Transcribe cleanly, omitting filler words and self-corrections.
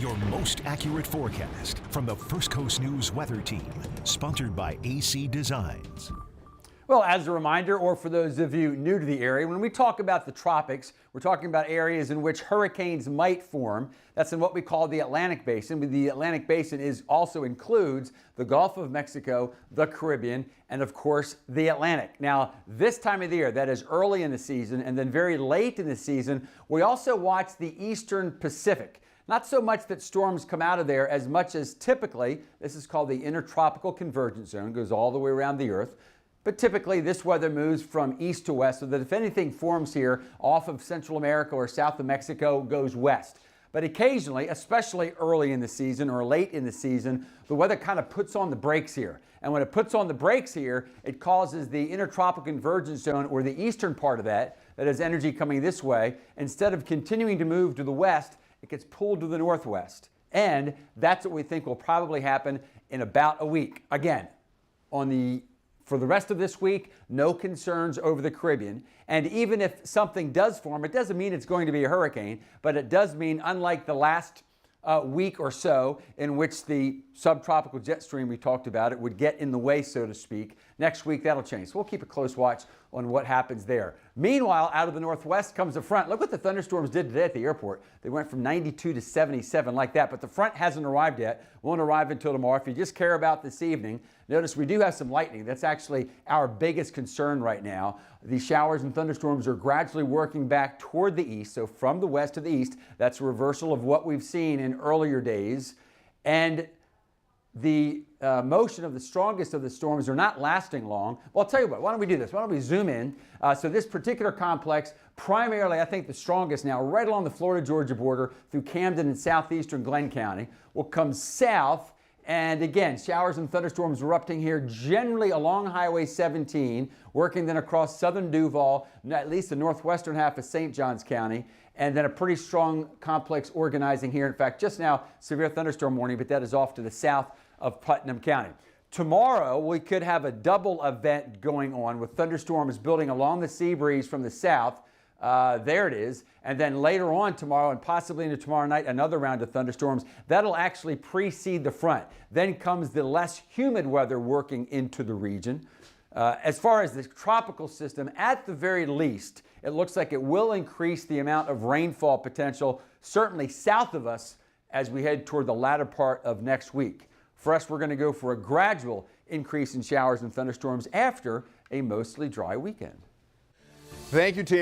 Your most accurate forecast from the First Coast News Weather Team, sponsored by AC Designs. Well, as a reminder, or for those of you new to the area, when we talk about the tropics, we're talking about areas in which hurricanes might form. That's in what we call the Atlantic Basin. But the Atlantic Basin also includes the Gulf of Mexico, the Caribbean, and of course, the Atlantic. Now, this time of the year, that is early in the season, and then very late in the season, we also watch the Eastern Pacific. Not so much that storms come out of there as much as typically, this is called the Intertropical Convergence Zone, goes all the way around the Earth. But typically this weather moves from east to west, so that if anything forms here off of Central America or south of Mexico, goes west. But occasionally, especially early in the season or late in the season, the weather kind of puts on the brakes here. And when it puts on the brakes here, it causes the Intertropical Convergence Zone, or the eastern part of that has energy coming this way, instead of continuing to move to the west, it gets pulled to the northwest. And that's what we think will probably happen in about a week. Again, for the rest of this week, no concerns over the Caribbean. And even if something does form, it doesn't mean it's going to be a hurricane, but it does mean, unlike the last week or so in which the subtropical jet stream we talked about, it would get in the way, so to speak. Next week, that'll change. So we'll keep a close watch on what happens there. Meanwhile, out of the northwest comes a front. Look what the thunderstorms did today at the airport. They went from 92 to 77 like that, but the front hasn't arrived yet. Won't arrive until tomorrow. If you just care about this evening, notice we do have some lightning. That's actually our biggest concern right now. The showers and thunderstorms are gradually working back toward the east, so from the west to the east. That's a reversal of what we've seen in earlier days. And the motion of the strongest of the storms are not lasting long. Well, I'll tell you what, why don't we do this? Why don't we zoom in? So this particular complex, primarily I think the strongest now, right along the Florida-Georgia border through Camden and southeastern Glenn County, will come south. And again, showers and thunderstorms erupting here generally along Highway 17, working then across southern Duval, at least the northwestern half of St. Johns County, and then a pretty strong complex organizing here. In fact, just now, severe thunderstorm warning, but that is off to the south of Putnam County. Tomorrow, we could have a double event going on with thunderstorms building along the sea breeze from the south. There it is. And then later on tomorrow, and possibly into tomorrow night, another round of thunderstorms. That'll actually precede the front. Then comes the less humid weather working into the region. As far as the tropical system, at the very least, it looks like it will increase the amount of rainfall potential, certainly south of us, as we head toward the latter part of next week. For us, we're going to go for a gradual increase in showers and thunderstorms after a mostly dry weekend. Thank you, Tim.